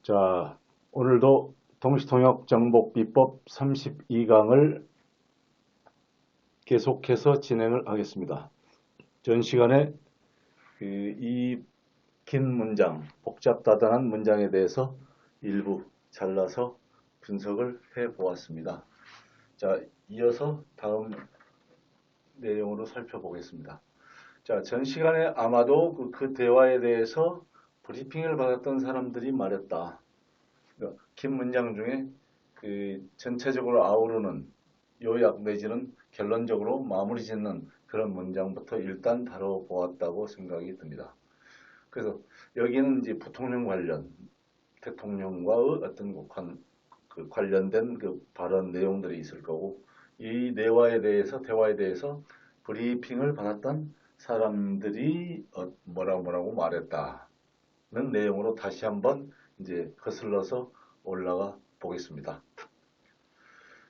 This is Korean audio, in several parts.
자, 오늘도 동시통역 정복비법 32강을 계속해서 진행을 하겠습니다. 전 시간에 이 긴 문장, 복잡다단한 문장에 대해서 일부 잘라서 분석을 해 보았습니다. 자, 이어서 다음 내용으로 살펴보겠습니다. 자, 전 시간에 아마도 그 대화에 대해서 브리핑을 받았던 사람들이 말했다. 긴 문장 중에 전체적으로 아우르는 요약 내지는 결론적으로 마무리 짓는 그런 문장부터 일단 다뤄보았다고 생각이 듭니다. 그래서 여기는 이제 부통령 관련, 대통령과의 어떤 관련된 발언 내용들이 있을 거고, 이 대화에 대해서 브리핑을 받았던 사람들이 뭐라고 말했다는 내용으로 다시 한번 이제 거슬러서 올라가 보겠습니다.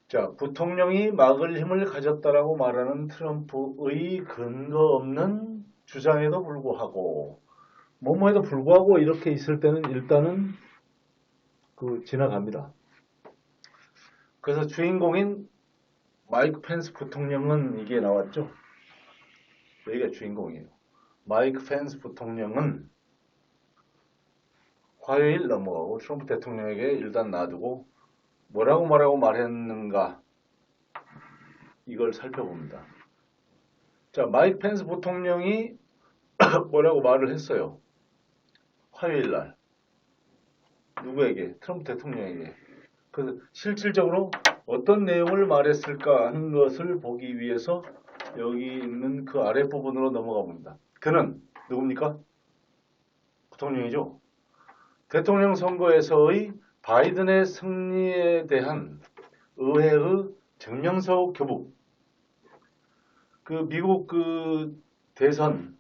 자, 부통령이 막을 힘을 가졌다라고 말하는 트럼프의 근거 없는 주장에도 불구하고, 뭐뭐에도 불구하고 이렇게 있을 때는 일단은 지나갑니다. 그래서 주인공인 마이크 펜스 부통령은 이게 나왔죠. 여기가 주인공이에요. 마이크 펜스 부통령은 화요일 넘어가고 트럼프 대통령에게 일단 놔두고 뭐라고 말했는가, 이걸 살펴봅니다. 자, 마이크 펜스 부통령이 뭐라고 말을 했어요. 화요일 날. 누구에게? 트럼프 대통령에게. 그래서 실질적으로 어떤 내용을 말했을까 하는 것을 보기 위해서 여기 있는 그 아랫부분으로 넘어가 봅니다. 그는 누굽니까? 부통령이죠. 대통령 선거에서의 바이든의 승리에 대한 의회의 증명서 교부. 미국 대선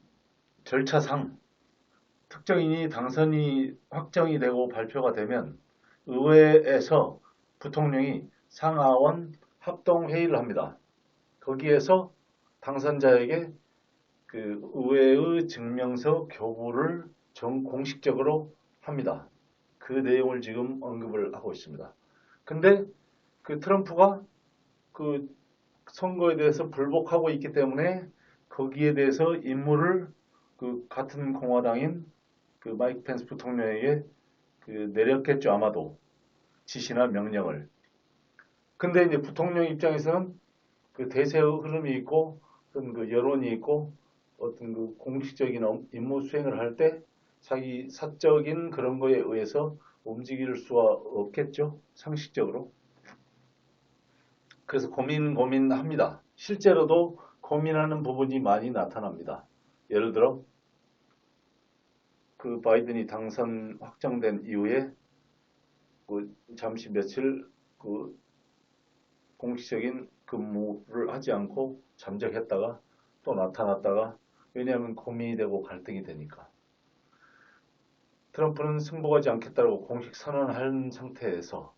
절차상 특정인이 당선이 확정이 되고 발표가 되면 의회에서 부통령이 상하원 합동회의를 합니다. 거기에서 당선자에게 의회의 증명서 교부를 공식적으로 합니다. 그 내용을 지금 언급을 하고 있습니다. 근데 트럼프가 선거에 대해서 불복하고 있기 때문에 거기에 대해서 임무를 같은 공화당인 마이크 펜스 부통령에게 내렸겠죠, 아마도. 지시나 명령을. 근데 이제 부통령 입장에서는 대세의 흐름이 있고 어떤 여론이 있고 어떤 공식적인 임무 수행을 할 때 자기 사적인 그런 거에 의해서 움직일 수가 없겠죠, 상식적으로. 그래서 고민합니다. 실제로도 고민하는 부분이 많이 나타납니다. 예를 들어 바이든이 당선 확정된 이후에 잠시 며칠 공식적인 근무를 하지 않고 잠적했다가 또 나타났다가, 왜냐하면 고민이 되고 갈등이 되니까. 트럼프는 승복하지 않겠다고 공식 선언한 상태에서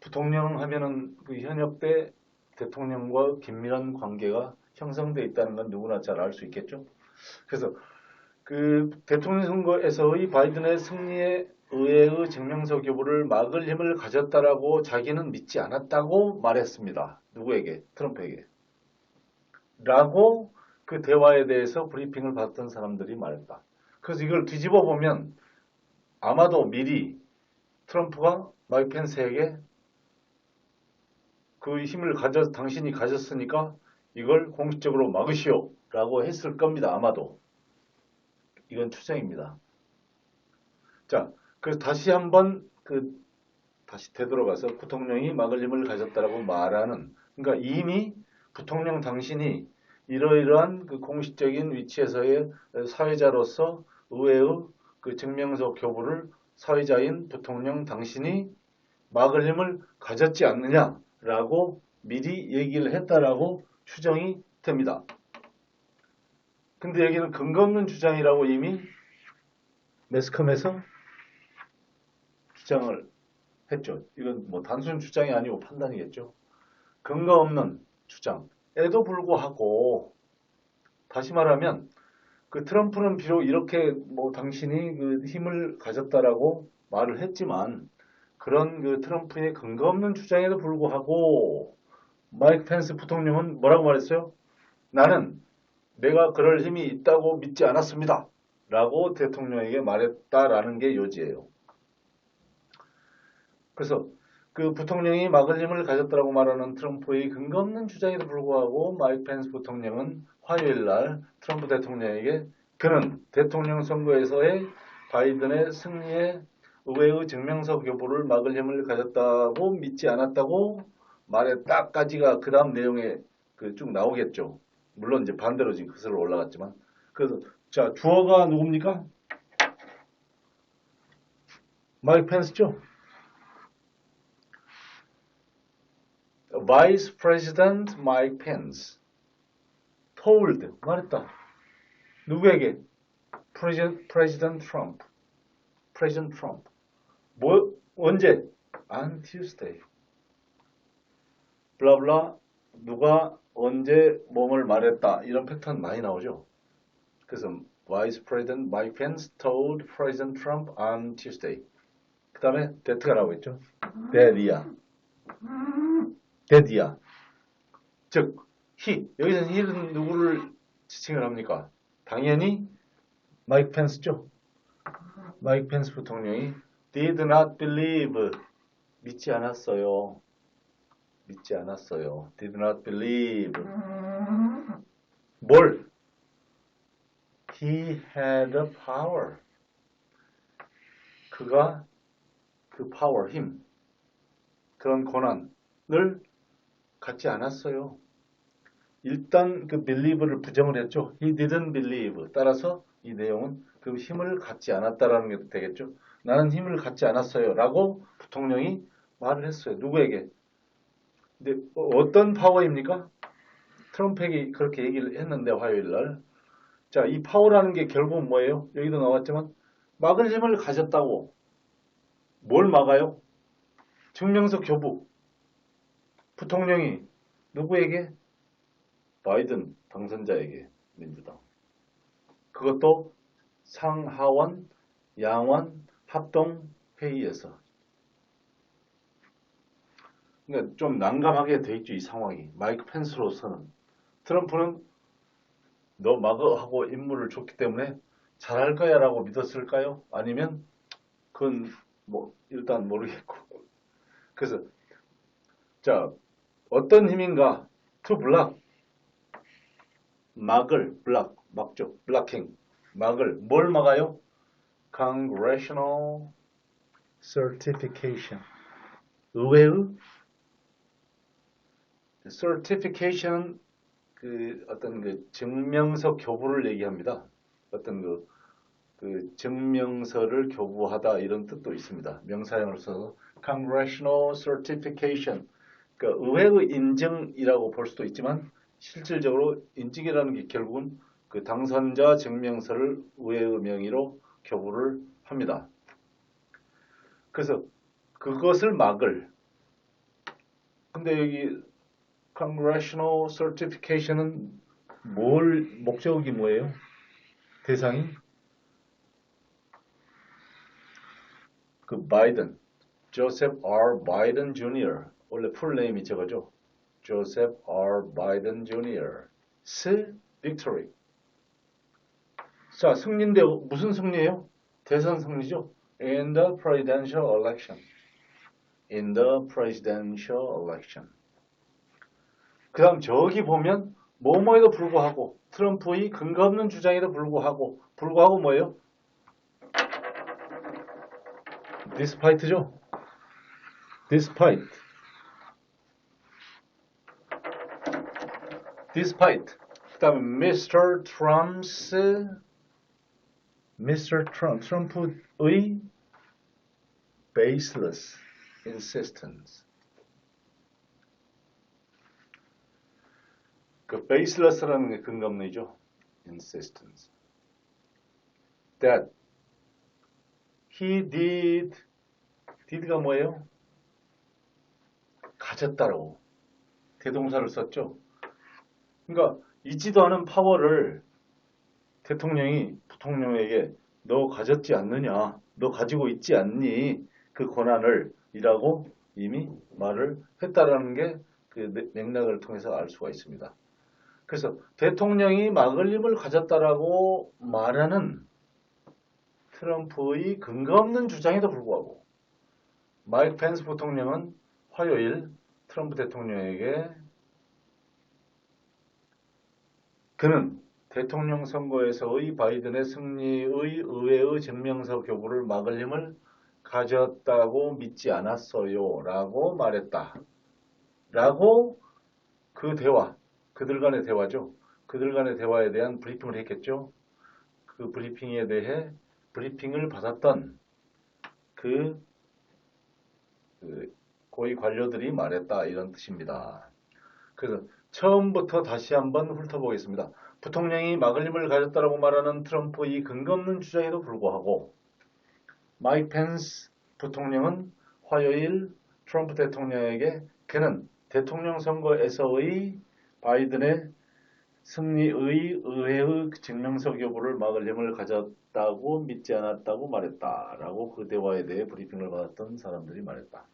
부통령 하면은 현역 때 대통령과 긴밀한 관계가 형성되어 있다는 건 누구나 잘 알 수 있겠죠. 그래서 대통령 선거에서의 바이든의 승리에 의회의 증명서 교부를 막을 힘을 가졌다라고 자기는 믿지 않았다고 말했습니다. 누구에게? 트럼프에게. 라고 대화에 대해서 브리핑을 받았던 사람들이 말했다. 그래서 이걸 뒤집어 보면 아마도 미리 트럼프가 마이크 펜스에게 힘을 당신이 가졌으니까 이걸 공식적으로 막으시오 라고 했을 겁니다. 아마도. 이건 추정입니다. 자, 그래서 다시 한번 다시 되돌아가서 부통령이 막을 힘을 가졌다라고 말하는, 그러니까 이미 부통령 당신이 이러이러한 공식적인 위치에서의 사회자로서 의회의 증명서 교부를 사회자인 부통령 당신이 막을 힘을 가졌지 않느냐라고 미리 얘기를 했다라고 추정이 됩니다. 근데 여기는 근거 없는 주장이라고 이미 매스컴에서 주장을 했죠. 이건 뭐 단순 주장이 아니고 판단이겠죠. 근거 없는 주장에도 불구하고, 다시 말하면 트럼프는 비록 이렇게 당신이 힘을 가졌다라고 말을 했지만 그런 그 트럼프의 근거 없는 주장에도 불구하고 마이크 펜스 부통령은 뭐라고 말했어요? 나는 내가 그럴 힘이 있다고 믿지 않았습니다. 라고 대통령에게 말했다라는 게 요지예요. 그래서 그 부통령이 막을 힘을 가졌다고 말하는 트럼프의 근거 없는 주장에도 불구하고 마이크 펜스 부통령은 화요일 날 트럼프 대통령에게 그는 대통령 선거에서의 바이든의 승리에 의회의 증명서 교부를 막을 힘을 가졌다고 믿지 않았다고 말했다까지가 그 다음 내용에 그 쭉 나오겠죠. 물론 이제 반대로 지금 거슬러 올라갔지만. 그래서 자, 주어가 누굽니까? 마이크 펜스죠. Vice President Mike Pence told 말했다. 누구에게? President Trump. President Trump. 뭐 언제? On Tuesday. 블라블라 누가 언제 뭐를 말했다. 이런 패턴 많이 나오죠. 그래서 Vice President Mike Pence told President Trump on Tuesday. 그 다음에 that가 나오고 있죠. that이야. that이야. 즉 he. 여기서 he는 누구를 지칭을 합니까? 당연히 마이크 펜스죠. 마이크 펜스 부통령이 did not believe. 믿지 않았어요. 믿지 않았어요. did not believe. 뭘? He had the power. 그가 그 파워, 힘, 그런 권한을 갖지 않았어요. 일단 그 believe를 부정을 했죠. He didn't believe. 따라서 이 내용은 그 힘을 갖지 않았다라는 게 되겠죠. 나는 힘을 갖지 않았어요. 라고 부통령이 말을 했어요. 누구에게? 근데 어떤 파워입니까? 트럼프에게 그렇게 얘기를 했는데 화요일 날. 자, 이 파워라는 게 결국은 뭐예요? 여기도 나왔지만 막을 힘을 가졌다고. 뭘 막아요? 증명서 교부. 부통령이 누구에게? 바이든 당선자에게. 민주당. 그것도 상하원, 양원, 합동 회의에서. 그러니까 좀 난감하게 돼 있죠, 이 상황이. 마이크 펜스로서는. 트럼프는 너 막어 하고 임무를 줬기 때문에 잘할 거야 라고 믿었을까요? 아니면 그건 뭐 일단 모르겠고. 그래서 자, 어떤 힘인가? to block. 막을, block, 막죠. blocking. 막을. 뭘 막아요? congressional certification. 의회의 certification 그 어떤 그 증명서 교부를 얘기합니다. 어떤 그 증명서를 교부하다 이런 뜻도 있습니다. 명사형을 써서 congressional certification. 그러니까 의회의 인증이라고 볼 수도 있지만 실질적으로 인증이라는 게 결국은 그 당선자 증명서를 의회의 명의로 교부를 합니다. 그래서 그것을 막을. 근데 여기 Congressional Certification은 목적이 뭐예요? 대상이? 그 바이든, Joseph R. Biden Jr. 원래 풀네임이 저거죠. Joseph R. Biden Jr.'스 victory. 자, 승리인데 무슨 승리예요? 대선 승리죠. In the presidential election. In the presidential election. 그 다음 저기 보면 뭐뭐에도 불구하고 트럼프의 근거 없는 주장에도 불구하고 뭐예요? despite죠. despite. 그 다음에 Mr. 트럼프의 baseless insistence. 그 baseless라는 게 근거 없는이죠. insistence. That he did가 뭐예요? 가졌다라고 대동사를 썼죠. 그러니까 있지도 않은 파워를 대통령이 부통령에게 너 가졌지 않느냐 너 가지고 있지 않니? 그 권한을 이라고 이미 말을 했다라는 게 그 맥락을 통해서 알 수가 있습니다. 그래서 대통령이 막을 힘을 가졌다라고 말하는 트럼프의 근거 없는 주장에도 불구하고 마이크 펜스 부통령은 화요일 트럼프 대통령에게 그는 대통령 선거에서의 바이든의 승리의 의회의 증명서 교부를 막을 힘을 가졌다고 믿지 않았어요 라고 말했다. 라고 그 대화, 그들 간의 대화죠. 그들 간의 대화에 대한 브리핑을 했겠죠. 그 브리핑에 대해 브리핑을 받았던 그 고위 관료들이 말했다 이런 뜻입니다. 그래서 처음부터 다시 한번 훑어보겠습니다. 부통령이 막을 힘을 가졌다고 말하는 트럼프의 근거 없는 주장에도 불구하고 마이크 펜스 부통령은 화요일 트럼프 대통령에게 그는 대통령 선거에서의 바이든의 승리의 의회의 증명서 교부를 막을 힘을 가졌다고 믿지 않았다고 말했다. 라고 그 대화에 대해 브리핑을 받았던 사람들이 말했다.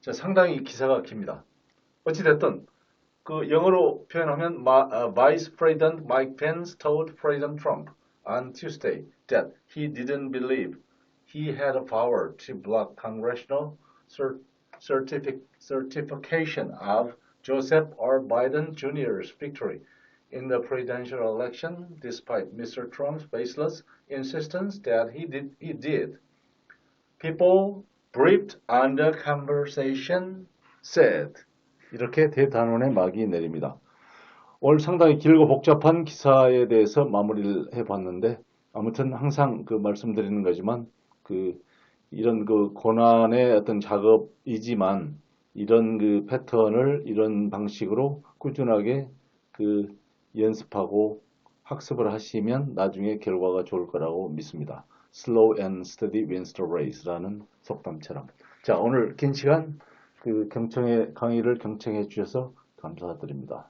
자, 상당히 기사가 깁니다. 어찌됐든 그 영어로 표현하면 Vice President Mike Pence told President Trump on Tuesday that he didn't believe he had the power to block congressional certification of Joseph R. Biden Jr.'s victory in the presidential election, despite Mr. Trump's baseless insistence that he did. People briefed on the conversation said. 이렇게 대단원의 막이 내립니다. 오늘 상당히 길고 복잡한 기사에 대해서 마무리를 해봤는데 아무튼 항상 그 말씀드리는 거지만 이런 그 고난의 어떤 작업이지만 이런 그 패턴을 이런 방식으로 꾸준하게 연습하고 학습을 하시면 나중에 결과가 좋을 거라고 믿습니다. Slow and steady wins the race라는 속담처럼. 자, 오늘 긴 시간 경청의 강의를 경청해 주셔서 감사드립니다.